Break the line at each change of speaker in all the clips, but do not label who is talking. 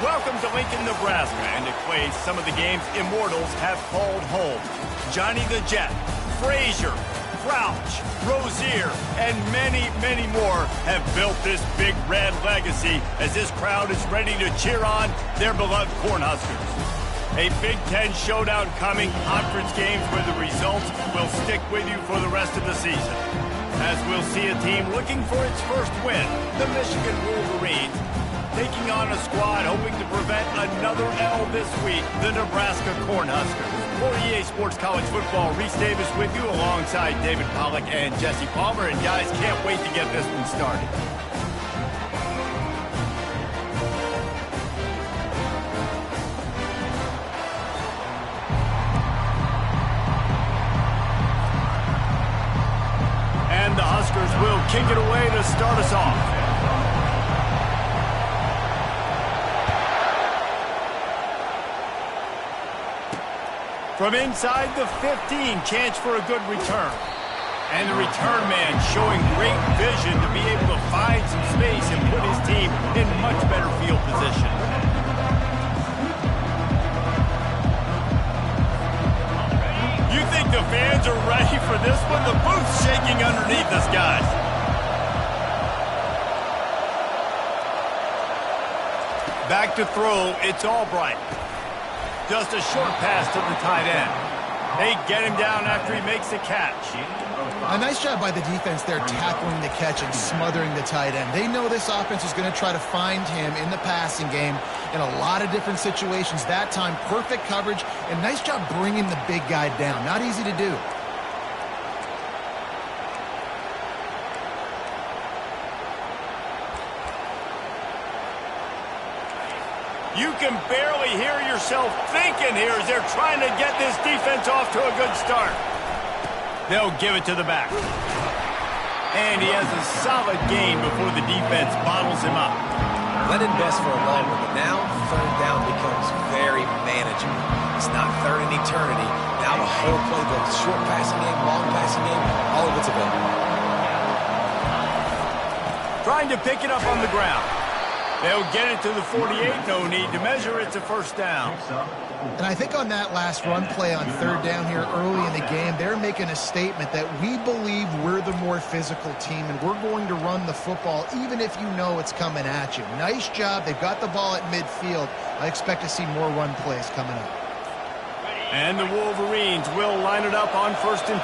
Welcome to Lincoln, Nebraska, and to play some of the games immortals have called home. Johnny the Jet, Frazier, Crouch, Rozier, and many, many more have built this big red legacy as this crowd is ready to cheer on their beloved Cornhuskers. A Big Ten showdown coming, conference games where the results will stick with you for the rest of the season. As we'll see a team looking for its first win, the Michigan Wolverines, taking on a squad hoping to prevent another L this week, the Nebraska Cornhuskers. For EA Sports College Football, Reese Davis with you alongside David Pollack and Jesse Palmer. And guys, can't wait to get this one started. And the Huskers will kick it away to start us off. From inside the 15, chance for a good return. And the return man showing great vision to be able to find some space and put his team in much better field position. You think the fans are ready for this one? The booth's shaking underneath us, guys. Back to throw, it's Albright. Just a short pass to the tight end. They get him down after he makes the catch.
A nice job by the defense there tackling the catch and smothering the tight end. They know this offense is going to try to find him in the passing game in a lot of different situations. That time, perfect coverage and nice job bringing the big guy down. Not easy to do.
You can barely hear yourself thinking here as they're trying to get this defense off to a good start. They'll give it to the back. And he has a solid gain before the defense bottles him up.
Let it best for a long one, but now third down becomes very manageable. It's not third in eternity. Now the whole playbook, short passing game, long passing game, all of it's available.
Trying to pick it up on the ground. They'll get it to the 48. No need to measure. It's a first down.
And I think on that last run play on third down here early in the game, they're making a statement that we believe we're the more physical team and we're going to run the football even if you know it's coming at you. Nice job. They've got the ball at midfield. I expect to see more run plays coming up.
And the Wolverines will line it up on 1st and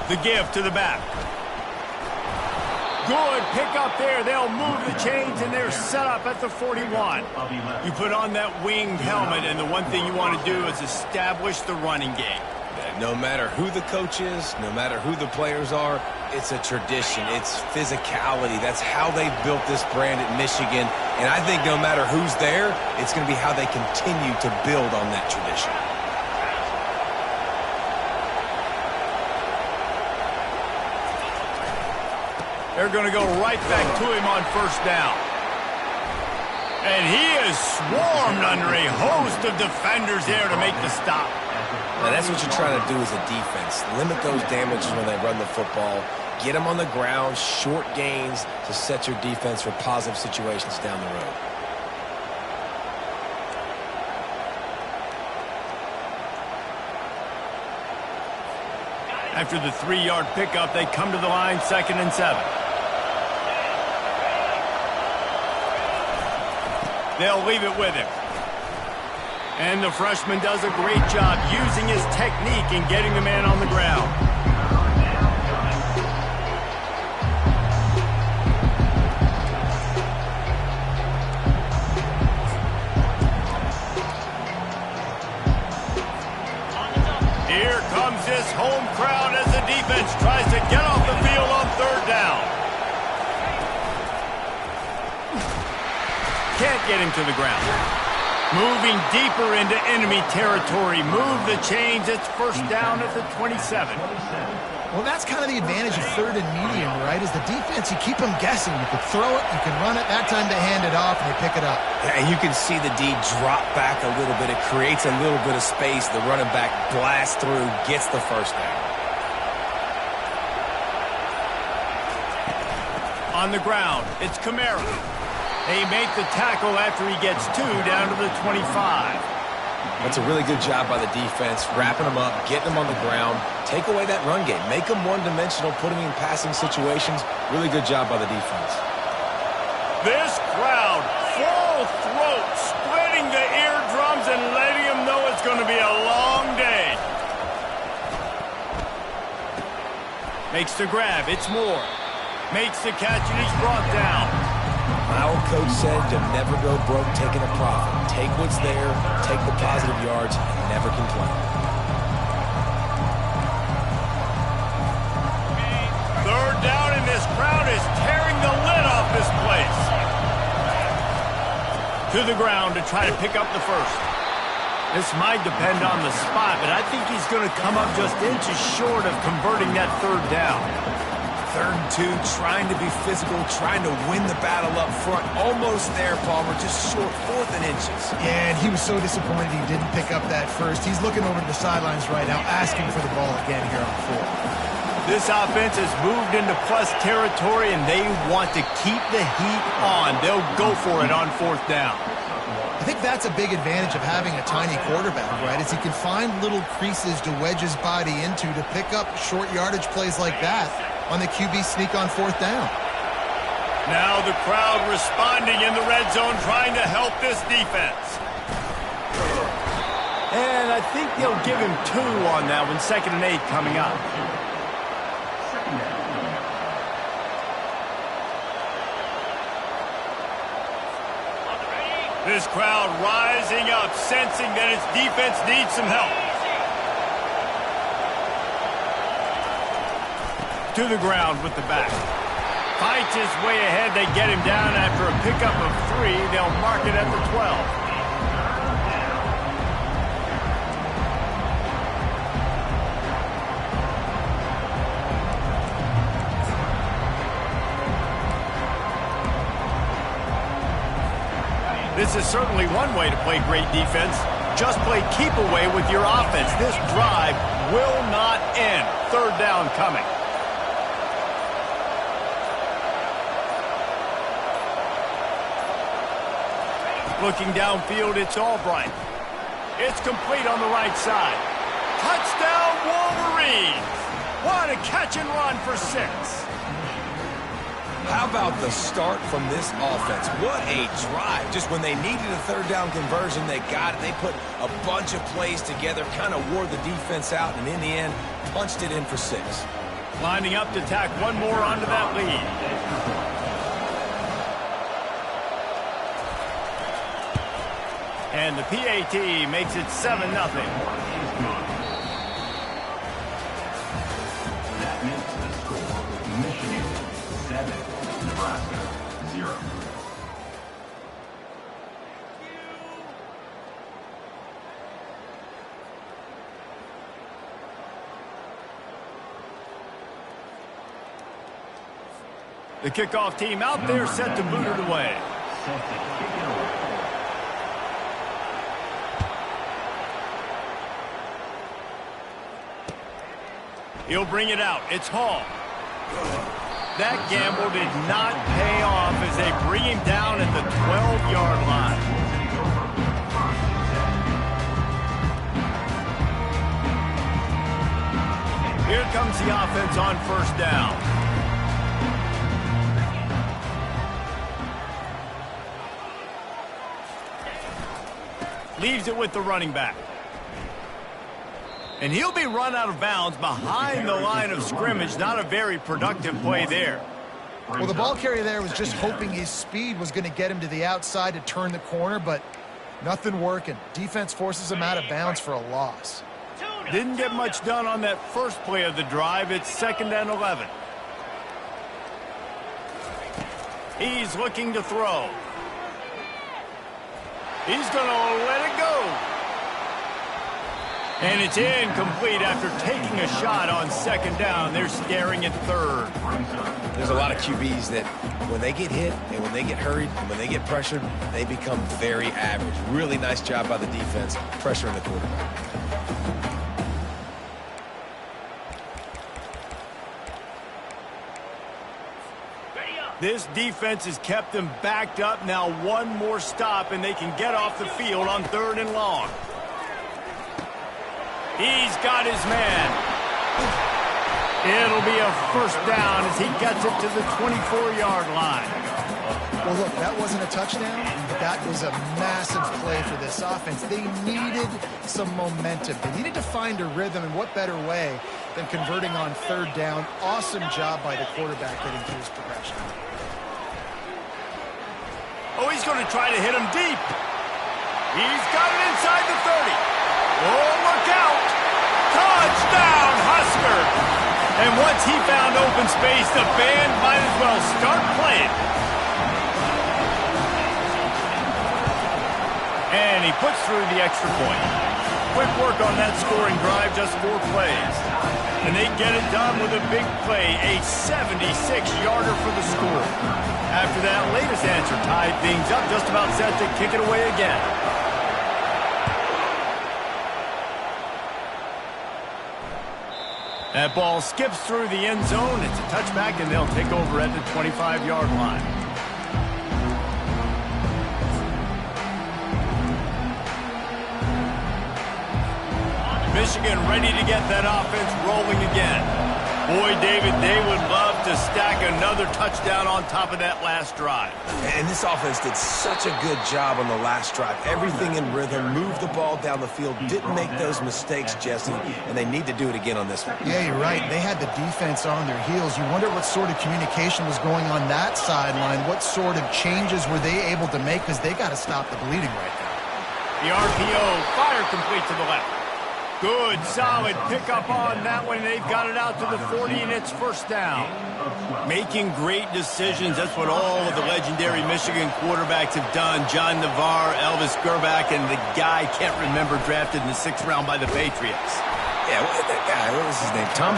10. The give to the back. Good pick up there. They'll move the chains, and they're set up at the 41. You put on that winged helmet, and the one thing you want to do is establish the running game.
No matter who the coach is, no matter who the players are, it's a tradition. It's physicality. That's how they built this brand at Michigan. And I think no matter who's there, it's going to be how they continue to build on that tradition.
They're going to go right back to him on 1st down. And he is swarmed under a host of defenders there to make the stop.
Now that's what you're trying to do as a defense. Limit those damages when they run the football. Get them on the ground, short gains to set your defense for positive situations down the road.
After the 3-yard pickup, they come to the line, 2nd and 7. They'll leave it with him. And the freshman does a great job using his technique and getting the man on the ground. Here comes this home crowd as the defense tries to get off the field on 3rd down. Can't get him to the ground. Moving deeper into enemy territory. Move the chains. It's 1st down at the 27.
Well, that's kind of the advantage of 3rd and medium, right? Is the defense, you keep them guessing. You can throw it, you can run it. That time they hand it off and they pick it up.
Yeah, and you can see the D drop back a little bit. It creates a little bit of space. The running back blasts through, gets the 1st down.
On the ground, it's Kamara. They make the tackle after he gets 2 down to the 25.
That's a really good job by the defense, wrapping them up, getting them on the ground. Take away that run game. Make them one-dimensional, put them in passing situations. Really good job by the defense.
This crowd, full throat, splitting the eardrums and letting them know it's going to be a long day. Makes the grab, it's Moore. Makes the catch and he's brought down.
My old coach said you'll never go broke taking a profit. Take what's there, take the positive yards, and never complain.
Third down, and this crowd is tearing the lid off this place. To the ground to try to pick up the first. This might depend on the spot, but I think he's going to come up just inches short of converting that third down.
3rd and 2, trying to be physical, trying to win the battle up front. Almost there, Palmer, just short, 4th and inches.
Yeah, and he was so disappointed he didn't pick up that first. He's looking over to the sidelines right now, asking for the ball again here on 4th.
This offense has moved into plus territory, and they want to keep the heat on. They'll go for it on 4th down.
I think that's a big advantage of having a tiny quarterback, right? Is he can find little creases to wedge his body into to pick up short yardage plays like that on the QB sneak on 4th down.
Now the crowd responding in the red zone, trying to help this defense. And I think they'll give him 2 on that one. 2nd and 8 coming up. This crowd rising up, sensing that its defense needs some help. To the ground with the back. Fights his way ahead. They get him down after a pickup of 3. They'll mark it at the 12. This is certainly one way to play great defense. Just play keep away with your offense. This drive will not end. 3rd down coming. Looking downfield, it's Albright. It's complete on the right side. Touchdown, Wolverines! What a catch and run for 6.
How about the start from this offense? What a drive. Just when they needed a 3rd down conversion, they got it. They put a bunch of plays together, kind of wore the defense out, and in the end, punched it in for 6.
Lining up to tack one more onto that lead. And the PAT makes it 7-0.
That makes the score Michigan 7, Nebraska 0.
The kickoff team out there set to boot it away.
Set to kick it away.
He'll bring it out. It's Hall. That gamble did not pay off as they bring him down at the 12-yard line. Here comes the offense on 1st down. Leaves it with the running back. And he'll be run out of bounds behind the line of scrimmage. Not a very productive play there.
Well, the ball carrier there was just hoping his speed was going to get him to the outside to turn the corner, but nothing working. Defense forces him out of bounds for a loss.
Didn't get much done on that first play of the drive. It's 2nd and 11. He's looking to throw. He's going to let it go. And it's incomplete after taking a shot on 2nd down. They're staring at 3rd.
There's a lot of QBs that when they get hit and when they get hurried and when they get pressured, they become very average. Really nice job by the defense, pressuring the quarterback.
This defense has kept them backed up. Now one more stop, and they can get off the field on 3rd and long. He's got his man. It'll be a first down as he gets it to the 24-yard line.
Well, look, that wasn't a touchdown. That was a massive play for this offense. They needed some momentum. They needed to find a rhythm, and what better way than converting on 3rd down. Awesome job by the quarterback getting through his progression.
Oh, he's going to try to hit him deep. He's got it inside the 30. Oh, look out. Touchdown, Husker. And once he found open space, the band might as well start playing. And he puts through the extra point. Quick work on that scoring drive, just 4 plays. And they get it done with a big play, a 76-yarder for the score. After that latest answer tied things up, just about set to kick it away again. That ball skips through the end zone. It's a touchback, and they'll take over at the 25-yard line. Michigan ready to get that offense rolling again. Boy, David, they would love to stack another touchdown on top of that last drive.
And this offense did such a good job on the last drive. Everything in rhythm, moved the ball down the field, didn't make those mistakes, Jesse, and they need to do it again on this one.
Yeah, you're right. They had the defense on their heels. You wonder what sort of communication was going on that sideline. What sort of changes were they able to make, because they got to stop the bleeding right now.
The RPO, fire complete to the left. Good, solid pickup on that one. They've got it out to the 40, and it's first down. Making great decisions. That's what all of the legendary Michigan quarterbacks have done. John Navarre, Elvis Gerbach, and the guy can't remember drafted in the 6th round by the Patriots.
Yeah, that guy, what was his name? Tom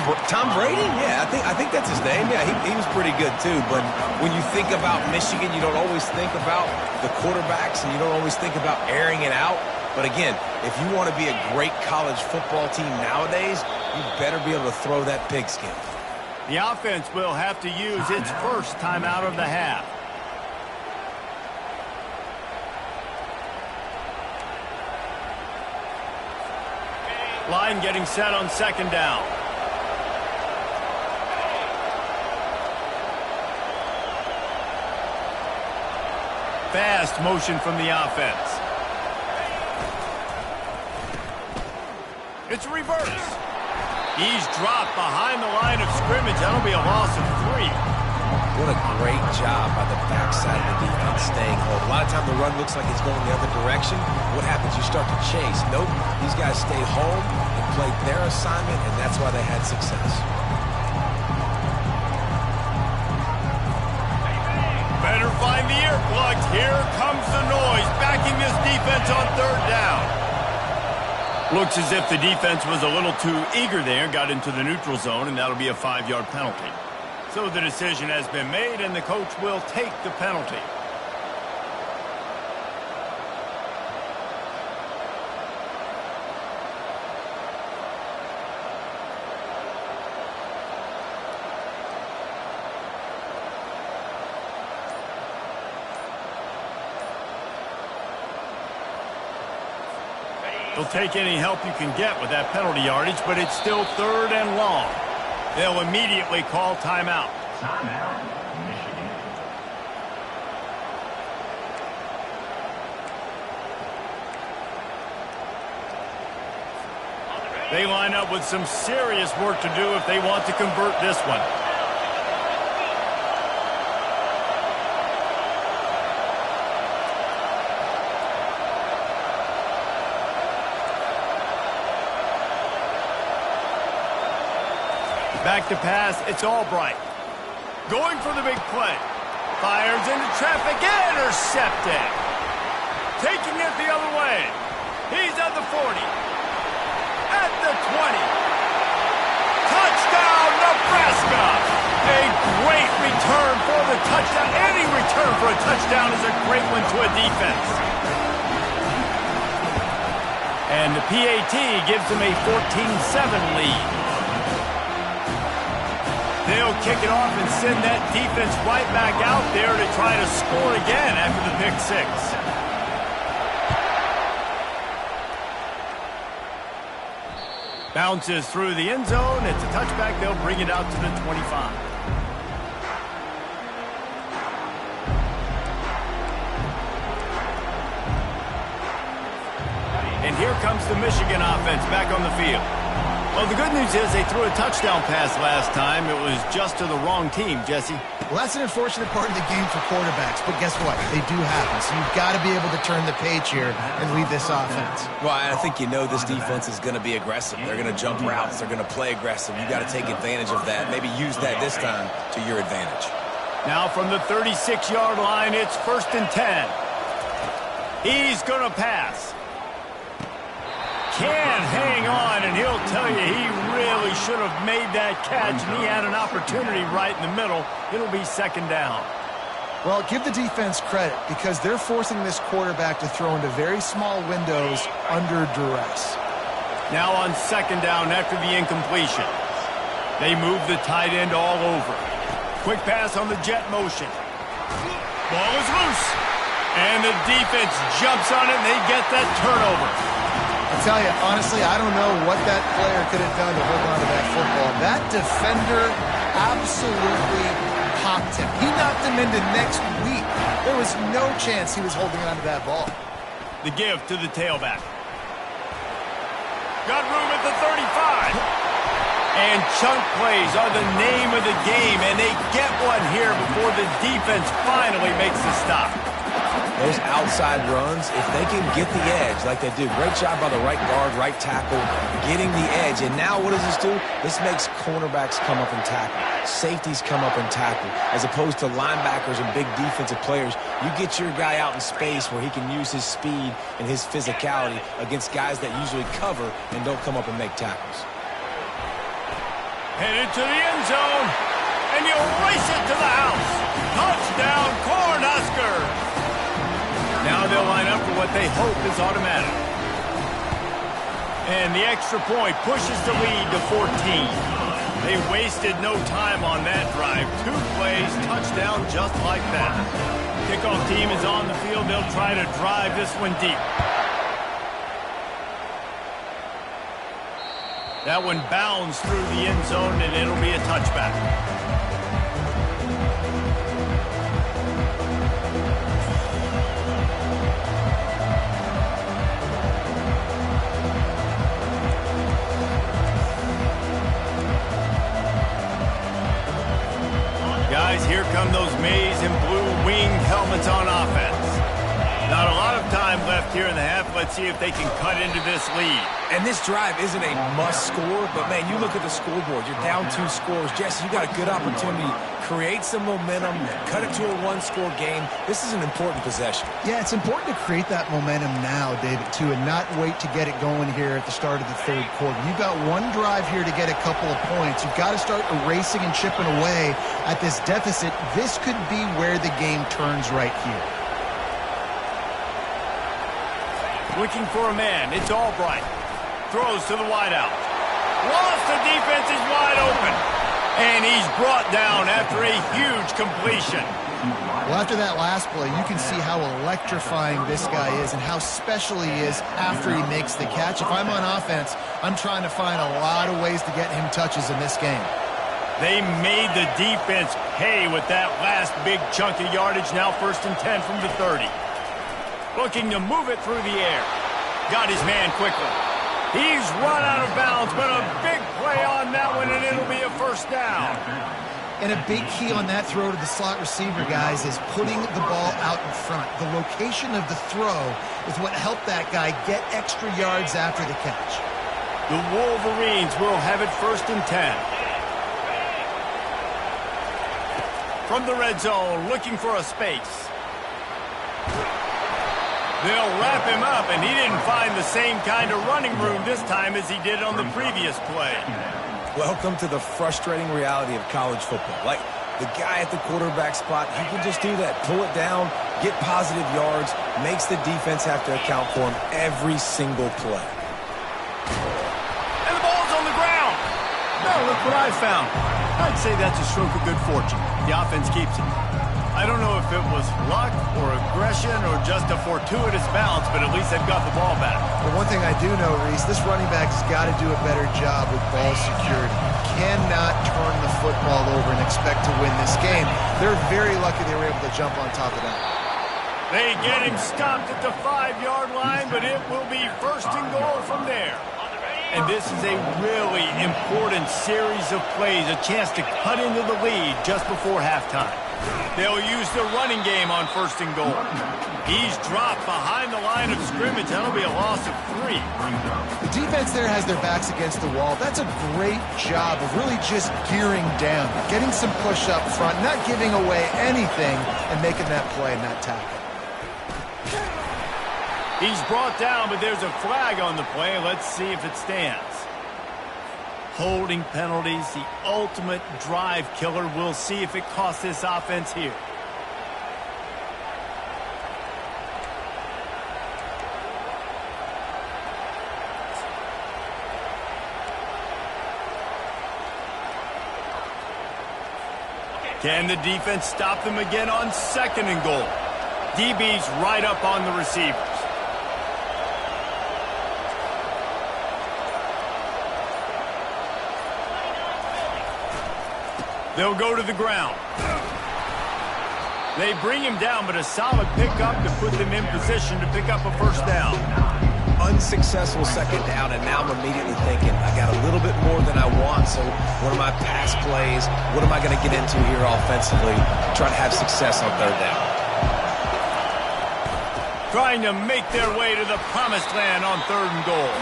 Brady? Yeah, I think that's his name. Yeah, he was pretty good too. But when you think about Michigan, you don't always think about the quarterbacks, and you don't always think about airing it out. But again, if you want to be a great college football team nowadays, you better be able to throw that pigskin.
The offense will have to use its first timeout of the half. Line getting set on 2nd down. Fast motion from the offense. It's a reverse. He's dropped behind the line of scrimmage. That'll be a loss of 3.
What a great job by the backside of the defense staying home. A lot of time the run looks like it's going the other direction. What happens? You start to chase. Nope. These guys stayed home and played their assignment, and that's why they had success.
Better find the earplugs. Here comes the noise, backing this defense on 3rd down. Looks as if the defense was a little too eager there, got into the neutral zone, and that'll be a 5-yard penalty. So the decision has been made, and the coach will take the penalty. They'll take any help you can get with that penalty yardage, but it's still 3rd and long. They'll immediately call timeout.
Timeout, Michigan.
They line up with some serious work to do if they want to convert this one. Back to pass, it's Albright. Going for the big play. Fires into traffic, intercepted. Taking it the other way. He's at the 40. At the 20. Touchdown, Nebraska! A great return for the touchdown. Any return for a touchdown is a great one to a defense. And the PAT gives them a 14-7 lead. They'll kick it off and send that defense right back out there to try to score again after the pick six. Bounces through the end zone. It's a touchback. They'll bring it out to the 25. And here comes the Michigan offense back on the field. Well, the good news is they threw a touchdown pass last time. It was just to the wrong team, Jesse.
Well, that's an unfortunate part of the game for quarterbacks, but guess what? They do happen, so you've got to be able to turn the page here and lead this offense.
Well, I think this defense is going to be aggressive. They're going to jump routes. They're going to play aggressive. You got to take advantage of that. Maybe use that this time to your advantage.
Now from the 36-yard line, it's 1st and 10. He's going to pass. Can't hang on, and he'll tell you he really should have made that catch, and he had an opportunity right in the middle. It'll be 2nd down.
Well, give the defense credit because they're forcing this quarterback to throw into very small windows under duress.
Now on 2nd down after the incompletion. They move the tight end all over. Quick pass on the jet motion. Ball is loose. And the defense jumps on it, and they get that turnover.
I tell you, honestly, I don't know what that player could have done to hold on to that football. That defender absolutely popped him. He knocked him into next week. There was no chance he was holding on to that ball.
The give to the tailback. Got room at the 35. And chunk plays are the name of the game, and they get one here before the defense finally makes the stop.
Those outside runs, if they can get the edge like they do, great job by the right guard, right tackle, getting the edge. And now what does this do? This makes cornerbacks come up and tackle. Safeties come up and tackle. As opposed to linebackers and big defensive players, you get your guy out in space where he can use his speed and his physicality against guys that usually cover and don't come up and make tackles.
Headed to the end zone, and you'll race it to the house. Touchdown, Cornhuskers! Now they'll line up for what they hope is automatic. And the extra point pushes the lead to 14. They wasted no time on that drive. 2 plays, touchdown just like that. Kickoff team is on the field. They'll try to drive this one deep. That one bounds through the end zone, and it'll be a touchback. Guys, here come those maize and blue winged helmets on offense. Not a lot of time left here in the half. Let's see if they can cut into this lead.
And this drive isn't a must score, but man, you look at the scoreboard. You're down 2 scores. Jesse, you got a good opportunity. Create some momentum. Cut it to a 1-score game. This is an important possession.
Yeah, it's important to create that momentum now, David, too, and not wait to get it going here at the start of the 3rd quarter. You've got one drive here to get a couple of points. You've got to start erasing and chipping away at this deficit. This could be where the game turns right here.
Looking for a man. It's Albright. Throws to the wideout. Lost, the defense is wide open. And he's brought down after a huge completion.
Well, after that last play, you can see how electrifying this guy is and how special he is after he makes the catch. If I'm on offense, I'm trying to find a lot of ways to get him touches in this game.
They made the defense pay with that last big chunk of yardage. Now 1st and 10 from the 30. Looking to move it through the air. Got his man quickly. He's run out of bounds, but a big play on that one, and it'll be a 1st down.
And a big key on that throw to the slot receiver, guys, is putting the ball out in front. The location of the throw is what helped that guy get extra yards after the catch.
The Wolverines will have it 1st and 10. From the red zone, looking for a space. They'll wrap him up, and he didn't find the same kind of running room this time as he did on the previous play.
Welcome to the frustrating reality of college football. Like, the guy at the quarterback spot, he can just do that. Pull it down, get positive yards, makes the defense have to account for him every single play.
And the ball's on the ground. No, look what I found. I'd say that's a stroke of good fortune. The offense keeps it. I don't know if it was luck or aggression or just a fortuitous bounce, but at least they've got the ball back.
Well, one thing I do know, Reese, this running back has got to do a better job with ball security. Cannot turn the football over and expect to win this game. They're very lucky they were able to jump on top of that.
They get him stopped at the 5-yard line, but it will be first and goal from there. And this is a really important series of plays, a chance to cut into the lead just before halftime. They'll use the running game on first and goal. He's dropped behind the line of scrimmage. That'll be a loss of 3.
The defense there has their backs against the wall. That's a great job of really just gearing down, getting some push up front, not giving away anything, and making that play and that tackle.
He's brought down, but there's a flag on the play. Let's see if it stands. Holding penalties, the ultimate drive killer. We'll see if it costs this offense here. Can the defense stop them again on second and goal? DB's right up on the receivers. They'll go to the ground. They bring him down, but a solid pickup to put them in position to pick up a first down.
Unsuccessful second down, and now I'm immediately thinking, I got a little bit more than I want, so what are my pass plays? What am I going to get into here offensively? Try to have success on third down.
Trying to make their way to the promised land on third and goal.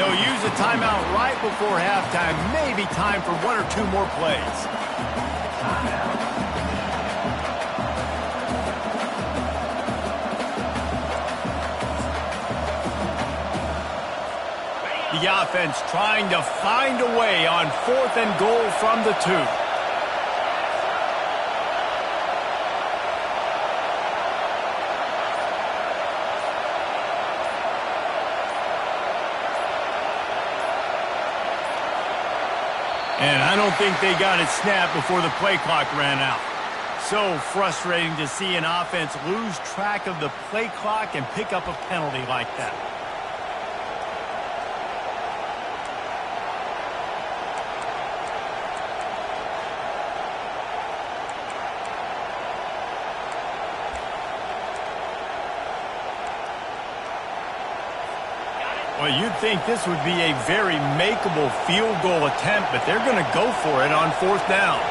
They'll use a timeout right before halftime. Maybe time for 1 or 2 more plays. The offense trying to find a way on 4th and goal from the 2. And I don't think they got it snapped before the play clock ran out. So frustrating to see an offense lose track of the play clock and pick up a penalty like that. Well, you'd think this would be a very makeable field goal attempt, but they're going to go for it on 4th down.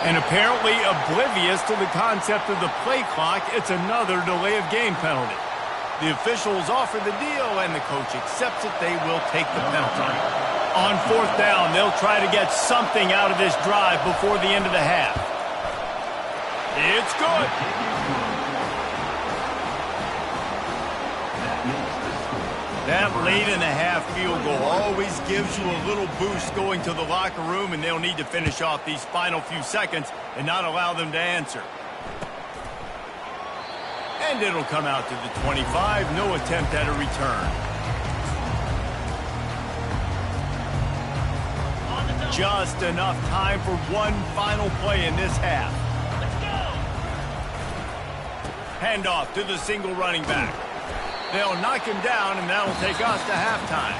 And apparently oblivious to the concept of the play clock, it's another delay of game penalty. The officials offer the deal, and the coach accepts it. They will take the penalty. On 4th down, they'll try to get something out of this drive before the end of the half. It's good. That late in the half field goal always gives you a little boost going to the locker room, and they'll need to finish off these final few seconds and not allow them to answer. And it'll come out to the 25. No attempt at a return. Just enough time for one final play in this half. Handoff to the single running back. They'll knock him down, and that'll take us to halftime.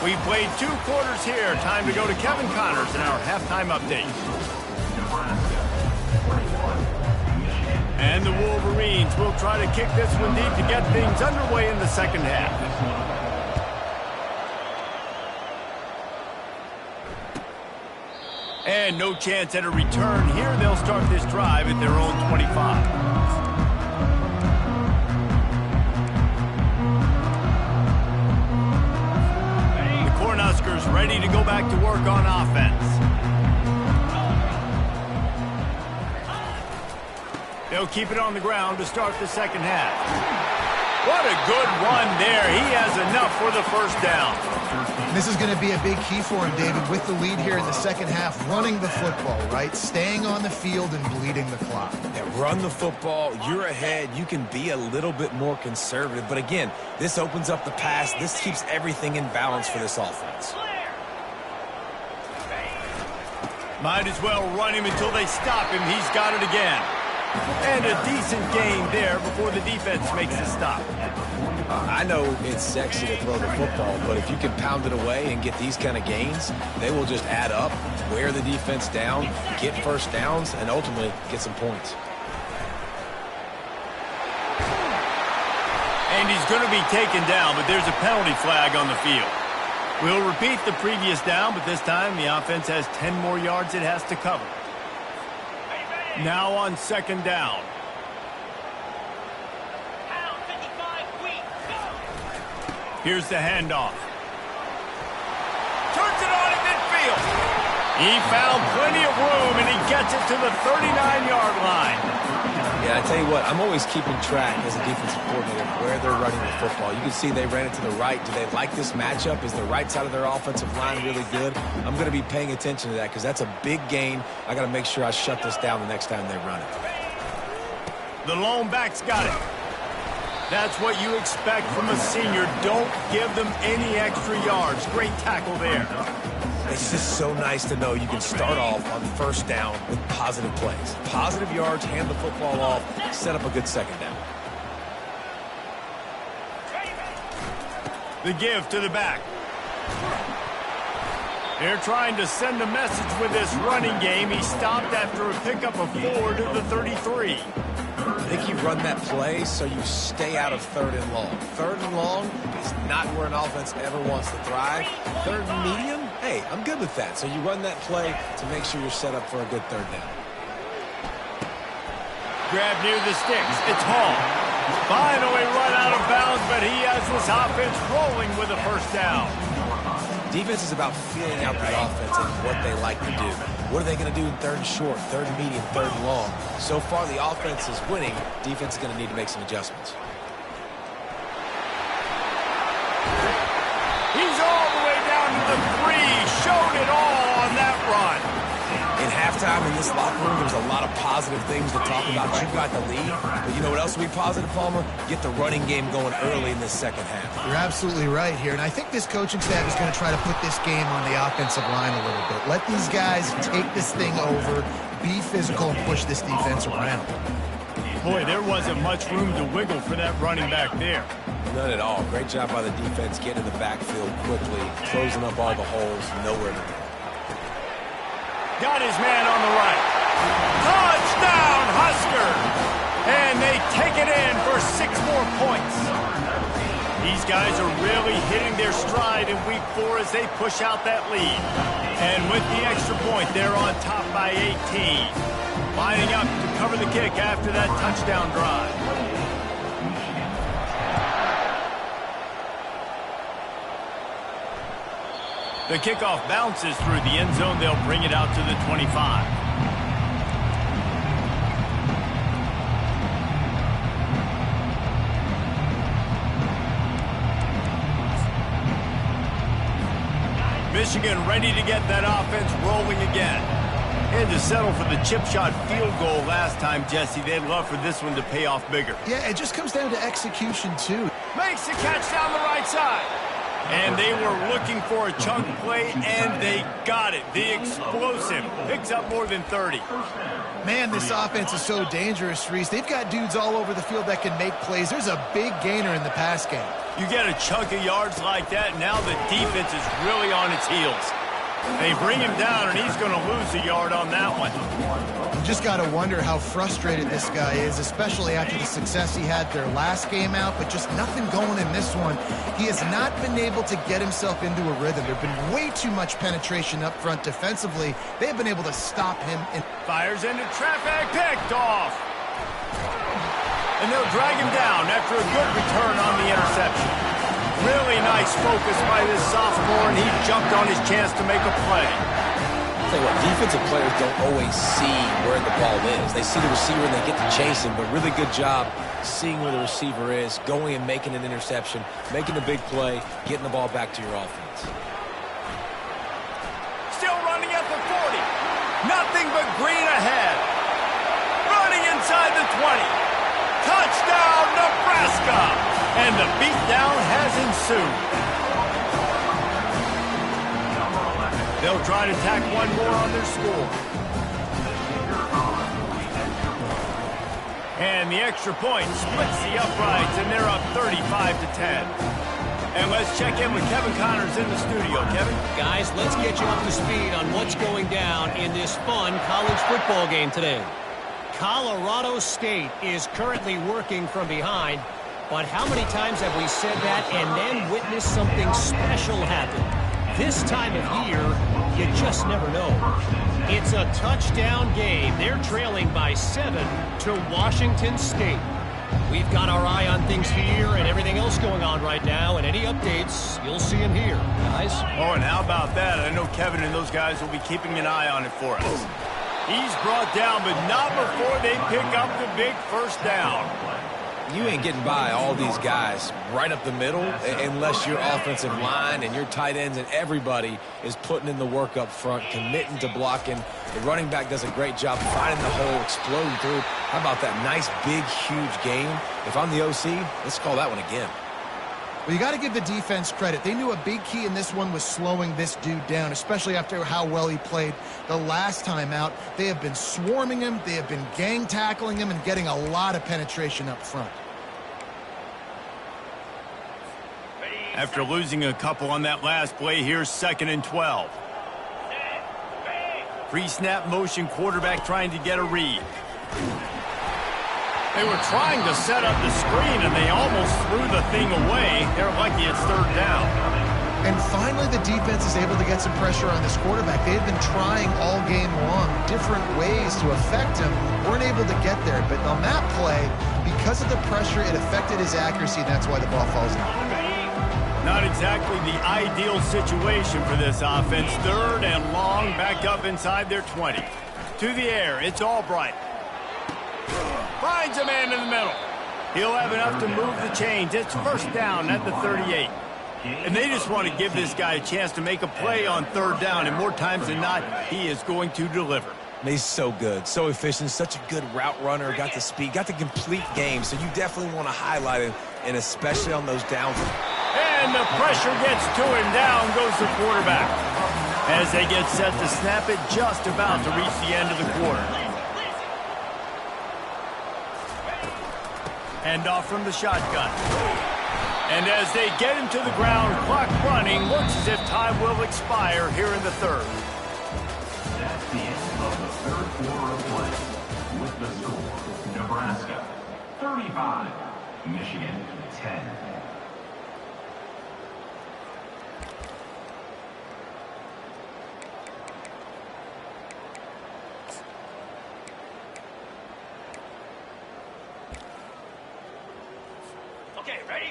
We've played 2 quarters here. Time to go to Kevin Connors in our halftime update. And the Wolverines will try to kick this one deep to get things underway in the second half. And no chance at a return here. They'll start this drive at their own 25. The Cornhuskers ready to go back to work on offense. They'll keep it on the ground to start the second half. What a good run there. He has enough for the first down.
This is going to be a big key for him, David, with the lead here in the second half, running the football, right? Staying on the field and bleeding the clock.
Yeah, run the football. You're ahead. You can be a little bit more conservative. But again, this opens up the pass. This keeps everything in balance for this offense.
Might as well run him until they stop him. He's got it again. And a decent gain there before the defense makes a stop.
I know it's sexy to throw the football, but if you can pound it away and get these kind of gains, they will just add up, wear the defense down, get first downs, and ultimately get some points.
And he's going to be taken down, but there's a penalty flag on the field. We'll repeat the previous down, but this time the offense has 10 more yards it has to cover. Now on second down. Here's the handoff. Turns it on at midfield. He found plenty of room, and he gets it to the 39-yard line.
Yeah, I tell you what, I'm always keeping track as a defensive coordinator where they're running the football. You can see they ran it to the right. Do they like this matchup? Is the right side of their offensive line really good? I'm going to be paying attention to that because that's a big gain. I got to make sure I shut this down the next time they run it.
The lone back's got it. That's what you expect from a senior. Don't give them any extra yards. Great tackle there.
It's just so nice to know you can start off on first down with positive plays. Positive yards, hand the football off, set up a good second down.
The give to the back. They're trying to send a message with this running game. He stopped after a pickup of 4 to the 33.
I think you run that play so you stay out of third and long. Third and long is not where an offense ever wants to thrive. Third and medium, hey, I'm good with that. So you run that play to make sure you're set up for a good third down.
Grab near the sticks. It's Hall. Finally run out of bounds, but he has this offense rolling with a first down.
Defense is about feeling out the offense and what they like to do. What are they going to do in third and short, third and medium, third and long? So far, the offense is winning. Defense is going to need to make some adjustments.
He's all the way down to the 3. Showed it all on that run.
In halftime in this locker room, there's a lot of positive things to talk about. You got the lead, but you know what else will be positive, Palmer? Get the running game going early in this second half.
You're absolutely right here, and I think this coaching staff is going to try to put this game on the offensive line a little bit. Let these guys take this thing over, be physical, and push this defense around.
Boy, there wasn't much room to wiggle for that running back there.
None at all. Great job by the defense getting in the backfield quickly, closing up all the holes, nowhere to go.
Got his man on the right. Touchdown, Husker! And they take it in for 6 more points. These guys are really hitting their stride in week 4 as they push out that lead. And with the extra point, they're on top by 18. Lining up to cover the kick after that touchdown drive. The kickoff bounces through the end zone. They'll bring it out to the 25. Michigan ready to get that offense rolling again. And to settle for the chip shot field goal last time, Jesse, they'd love for this one to pay off bigger.
Yeah, it just comes down to execution, too.
Makes the catch down the right side. And they were looking for a chunk play, and they got it. The explosive picks up more than 30.
Man, this offense is so dangerous, Reese. They've got dudes all over the field that can make plays. There's a big gainer in the pass game.
You get a chunk of yards like that, now the defense is really on its heels. They bring him down, and he's going to lose a yard on that one.
You just got to wonder how frustrated this guy is, especially after the success he had their last game out, but just nothing going in this one. He has not been able to get himself into a rhythm. There's been way too much penetration up front defensively. They've been able to stop him.
Fires into traffic, picked off. And they'll drag him down after a good return on the interception. Really nice focus by this sophomore, and he jumped on his chance to make a play.
tell you what, defensive players don't always see where the ball is. They see the receiver and they get to chase him, but really good job seeing where the receiver is, going and making an interception, making a big play, getting the ball back to your offense.
Still running at the 40. Nothing but green ahead. Running inside the 20. Touchdown, Nebraska! And the beatdown has ensued. They'll try to tack one more on their score. And the extra point splits the uprights, and they're up 35-10. And let's check in with Kevin Connors in the studio. Kevin?
Guys, let's get you up to speed on what's going down in this fun college football game today. Colorado State is currently working from behind, but how many times have we said that and then witnessed something special happen? This time of year, you just never know. It's a touchdown game. They're trailing by 7 to Washington State. We've got our eye on things here and everything else going on right now, and any updates, you'll see them here, guys.
Oh, and how about that? I know Kevin and those guys will be keeping an eye on it for us. He's brought down, but not before they pick up the big first down.
You ain't getting by all these guys right up the middle unless your offensive line and your tight ends and everybody is putting in the work up front, committing to blocking. The running back does a great job finding the hole, exploding through. How about that nice, big, huge game? If I'm the OC, let's call that one again.
Well, you got to give the defense credit. They knew a big key in this one was slowing this dude down, especially after how well he played the last time out. They have been swarming him. They have been gang tackling him and getting a lot of penetration up front.
After losing a couple on that last play, here's 2nd and 12. Pre-snap motion, quarterback trying to get a read. They were trying to set up the screen, and they almost threw the thing away. They're lucky it's 3rd down.
And finally, the defense is able to get some pressure on this quarterback. They had been trying all game long different ways to affect him. Weren't able to get there. But on that play, because of the pressure, it affected his accuracy, and that's why the ball falls out.
Not exactly the ideal situation for this offense. 3rd and long, back up inside their 20. To the air, it's Albright. Finds a man in the middle. He'll have enough to move the chains. It's 1st down at the 38. And they just want to give this guy a chance to make a play on 3rd down, and more times than not, he is going to deliver.
He's so good, so efficient, such a good route runner, got the speed, got the complete game, so you definitely want to highlight him, and especially on those downs.
And the pressure gets to him. Down goes the quarterback. As they get set to snap it, just about to reach the end of the quarter. Hand off from the shotgun. And as they get him to the ground, clock running, looks as if time will expire here in the 3rd.
That's the end of the 3rd quarter of play. With the score, Nebraska 35, Michigan 10.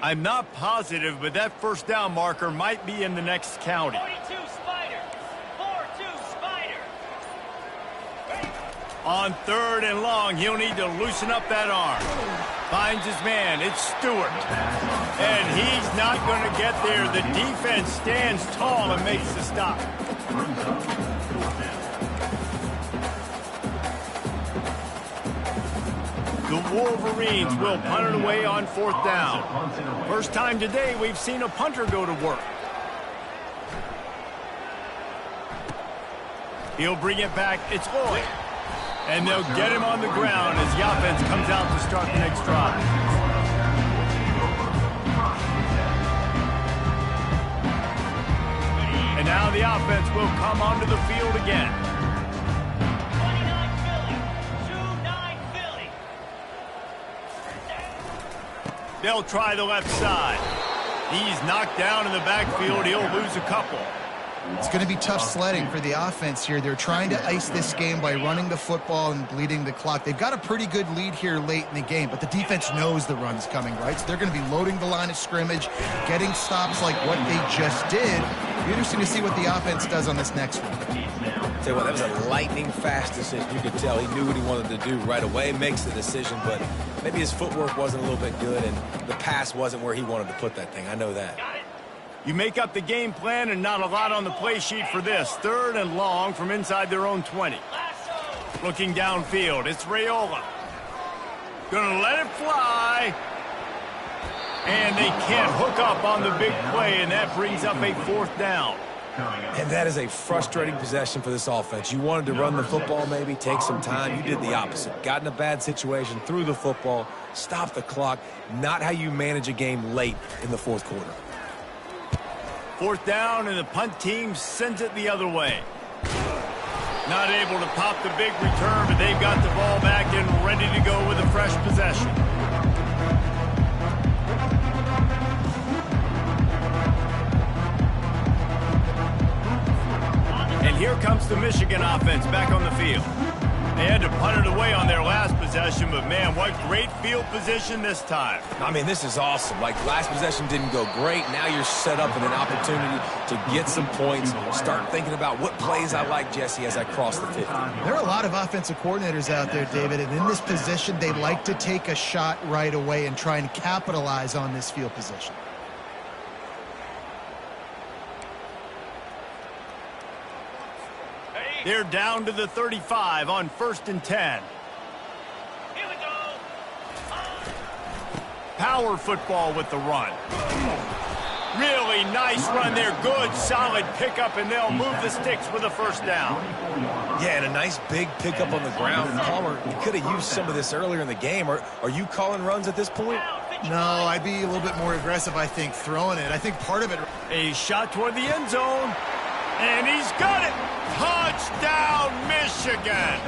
I'm not positive, but that 1st down marker might be in the next county.
42 Spider. 4-2 Spider.
On 3rd and long, he'll need to loosen up that arm. Finds his man. It's Stewart. And he's not going to get there. The defense stands tall and makes the stop. The Wolverines will punt it away on 4th down. First time today we've seen a punter go to work. He'll bring it back. It's Lloyd. And they'll get him on the ground as the offense comes out to start the next drive. And now the offense will come onto the field again.
29 Philly. 2-9 Philly.
They'll try the left side. He's knocked down in the backfield. He'll lose a couple.
It's going to be tough sledding for the offense here. They're trying to ice this game by running the football and bleeding the clock. They've got a pretty good lead here late in the game, but the defense knows the run's coming, right? So they're going to be loading the line of scrimmage, getting stops like what they just did. It'll be interesting to see what the offense does on this next one.
Tell you what, that was a lightning-fast decision. You could tell he knew what he wanted to do right away, makes the decision, but maybe his footwork wasn't a little bit good, and the pass wasn't where he wanted to put that thing. I know that.
You make up the game plan and not a lot on the play sheet for this. 3rd and long from inside their own 20. Looking downfield, it's Raiola. Gonna let it fly. And they can't hook up on the big play, and that brings up a 4th down.
And that is a frustrating possession for this offense. You wanted to run the football maybe, take some time. You did the opposite. Got in a bad situation, threw the football, stopped the clock. Not how you manage a game late in the 4th quarter.
4th down, and the punt team sends it the other way. Not able to pop the big return, but they've got the ball back and ready to go with a fresh possession. And here comes the Michigan offense back on the field. They had to punt it away on their last possession, but man, what great field position this time.
I mean, this is awesome. Like, last possession didn't go great. Now you're set up in an opportunity to get some points. Start thinking about what plays I like, Jesse, as I cross the 50.
There are a lot of offensive coordinators out there, David, and in this position, they like to take a shot right away and try and capitalize on this field position.
They're down to the 35 on 1st and 10. Here we go. Power football with the run. Really nice run there. Good, solid pickup, and they'll move the sticks with a 1st down.
Yeah, and a nice big pickup on the ground. Palmer, you could have used some of this earlier in the game. Are you calling runs at this point?
No, I'd be a little bit more aggressive, I think, throwing it. I think part of it...
A shot toward the end zone, and he's got it. Touchdown, Michigan!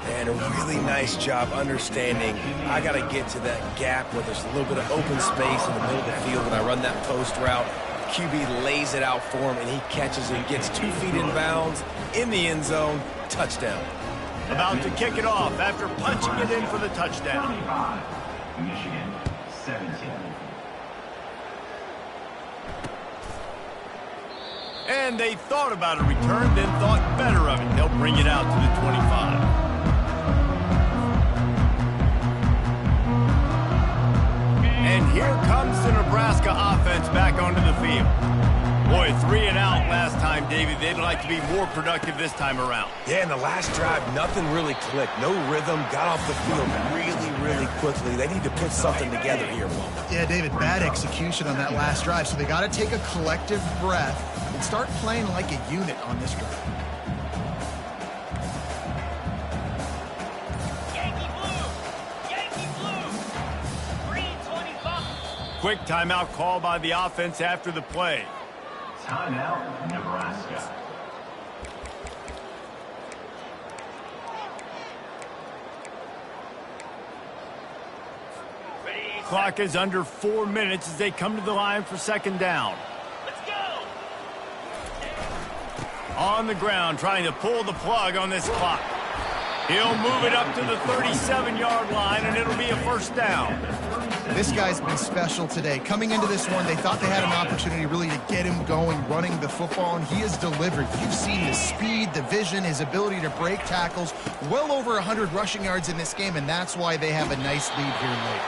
And a really nice job understanding I got to get to that gap where there's a little bit of open space in the middle of the field when I run that post route. QB lays it out for him, and he catches it, gets 2 feet in bounds, in the end zone, touchdown.
About to kick it off after punching it in for the touchdown.
Michigan 17.
And they thought about a return, then thought better of it. They'll bring it out to the 25. And here comes the Nebraska offense back onto the field. Boy, 3 and out last time, David. They'd like to be more productive this time around.
Yeah, in the last drive, nothing really clicked. No rhythm, got off the field really quickly. They need to put something together here, Will.
Yeah, David, bad execution on that last drive, so they got to take a collective breath and start playing like a unit on this drive.
Quick timeout call by the offense after the play.
Timeout, Nebraska.
Clock is under 4 minutes as they come to the line for 2nd down.
Let's go.
On the ground, trying to pull the plug on this clock. He'll move it up to the 37-yard line, and it'll be a 1st down.
This guy's been special today. Coming into this one, they thought they had an opportunity really to get him going, running the football, and he has delivered. You've seen the speed, the vision, his ability to break tackles. Well over 100 rushing yards in this game, and that's why they have a nice lead here late.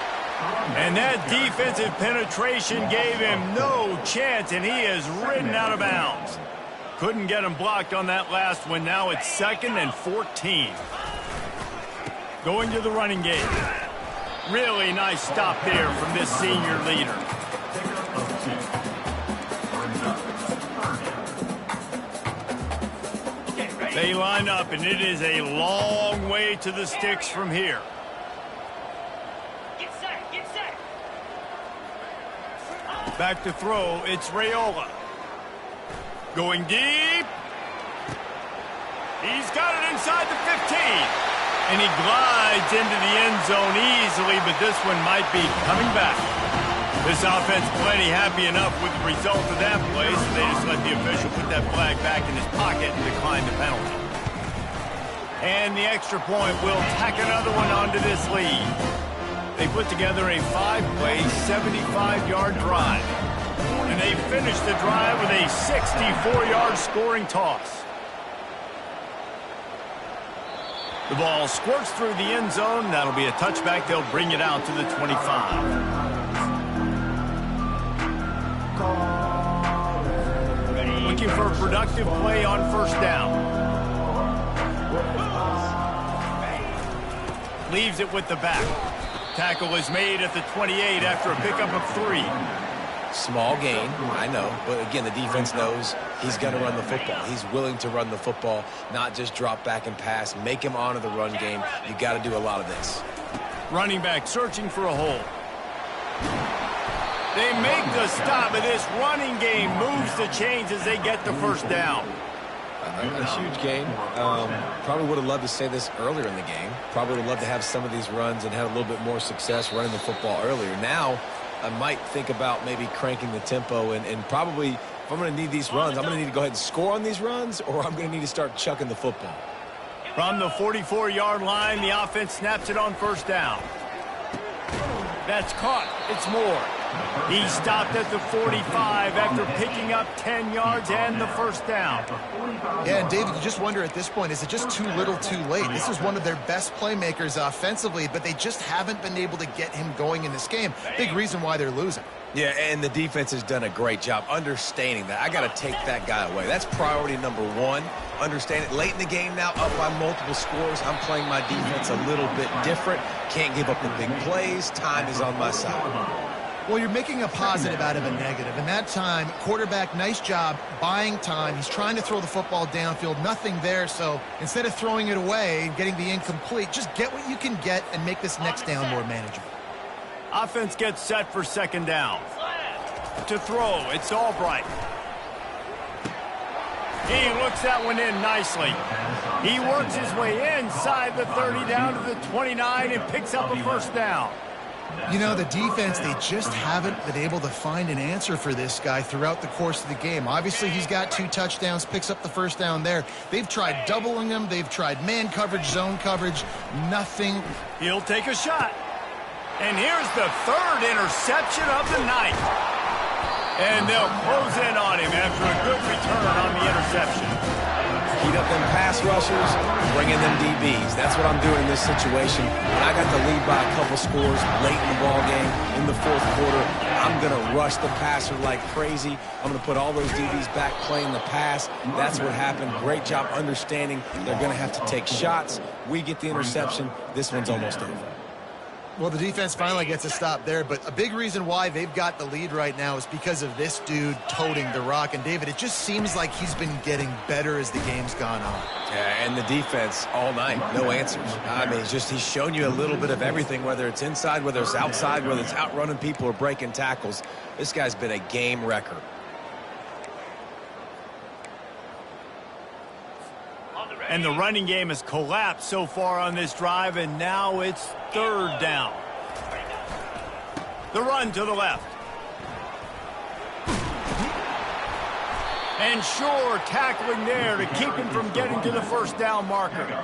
And that defensive penetration gave him no chance, and he is ridden out of bounds. Couldn't get him blocked on that last one. Now it's 2nd and 14. Going to the running game. Really nice stop there from this senior leader. They line up, and it is a long way to the sticks from here.
Get set, get set.
Back to throw, it's Raiola. Going deep. He's got it inside the 15. And he glides into the end zone easily, but this one might be coming back. This offense plenty happy enough with the result of that play, so they just let the official put that flag back in his pocket and decline the penalty. And the extra point will tack another one onto this lead. They put together a 5-play, 75-yard drive. And they finished the drive with a 64-yard scoring toss. The ball squirts through the end zone. That'll be a touchback. They'll bring it out to the 25. Looking for a productive play on first down. Leaves it with the back. Tackle is made at the 28 after a pickup of 3.
Small gain, I know, but again, the defense knows he's going to run the football. He's willing to run the football, not just drop back and pass. Make him honor the run game. You got to do a lot of this.
Running back searching for a hole. They make the stop, but this running game moves the chains as they get the first down.
A huge gain. Probably would have loved to say this earlier in the game. Probably would have loved to have some of these runs and have a little bit more success running the football earlier. Now, I might think about maybe cranking the tempo and probably, if I'm going to need these runs, I'm going to need to go ahead and score on these runs, or I'm going to need to start chucking the football.
From the 44-yard line, the offense snaps it on first down. That's caught. It's Moore. He stopped at the 45 after picking up 10 yards and the first down.
Yeah, and David, you just wonder at this point, is it just too little too late? This is one of their best playmakers offensively, but they just haven't been able to get him going in this game. Big reason why they're losing.
Yeah, and the defense has done a great job understanding that. I got to take that guy away. That's priority number one. Understand it. Late in the game now, up by multiple scores. I'm playing my defense a little bit different. Can't give up the big plays. Time is on my side.
Well, you're making a positive out of a negative. And that time, quarterback, nice job buying time. He's trying to throw the football downfield. Nothing there. So instead of throwing it away and getting the incomplete, just get what you can get and make this next down more manageable.
Offense gets set for second down. To throw, it's Albright. He looks that one in nicely. He works his way inside the 30 down to the 29 and picks up a first down.
You know, the defense, they just haven't been able to find an answer for this guy throughout the course of the game. Obviously, he's got 2 touchdowns, picks up the first down there. They've tried doubling him. They've tried man coverage, zone coverage. Nothing.
He'll take a shot. And here's the 3rd interception of the night. And they'll close in on him after a good return on the interception.
Heat up them pass rushers, bring in them DBs. That's what I'm doing in this situation. When I got the lead by a couple scores late in the ball game, in the 4th quarter, I'm going to rush the passer like crazy. I'm going to put all those DBs back playing the pass. That's what happened. Great job understanding they're going to have to take shots. We get the interception. This one's almost over.
Well, the defense finally gets a stop there, but a big reason why they've got the lead right now is because of this dude toting the rock. And, David, it just seems like he's been getting better as the game's gone on.
Yeah, and the defense all night, no answers. I mean, he's shown you a little bit of everything, whether it's inside, whether it's outside, whether it's outrunning people or breaking tackles. This guy's been a game wrecker.
And the running game has collapsed so far on this drive, and now it's 3rd down. The run to the left. And sure, tackling there to keep him from getting to the first down marker.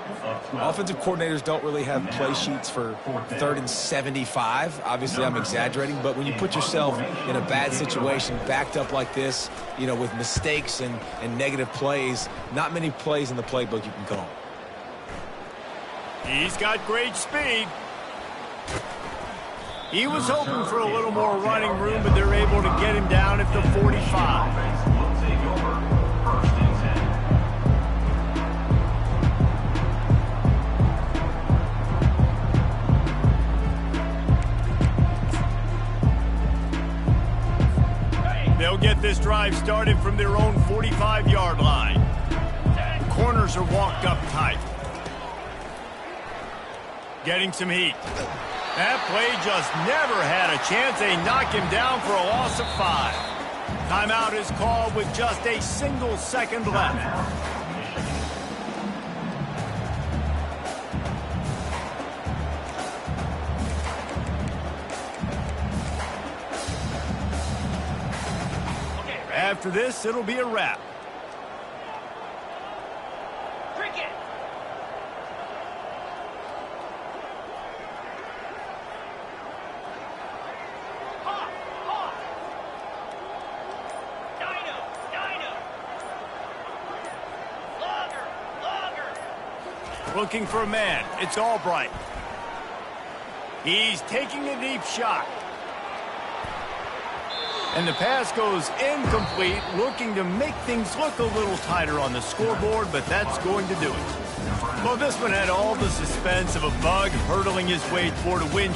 Offensive coordinators don't really have play sheets for 3rd and 75. Obviously, I'm exaggerating, but when you put yourself in a bad situation, backed up like this, you know, with mistakes and negative plays, not many plays in the playbook you can call.
He's got great speed. He was hoping for a little more running room, but they're able to get him down at the 45. They'll get this drive started from their own 45-yard line. Corners are walked up tight. Getting some heat. That play just never had a chance. They knock him down for a loss of 5. Timeout is called with just a single second left. After this, it'll be a wrap.
Cricket. Hawk. Hawk. Dino. Dino. Logger. Logger.
Looking for a man. It's Albright. He's taking a deep shot. And the pass goes incomplete, looking to make things look a little tighter on the scoreboard, but that's going to do it. Well, this one had all the suspense of a bug hurtling his way toward a win.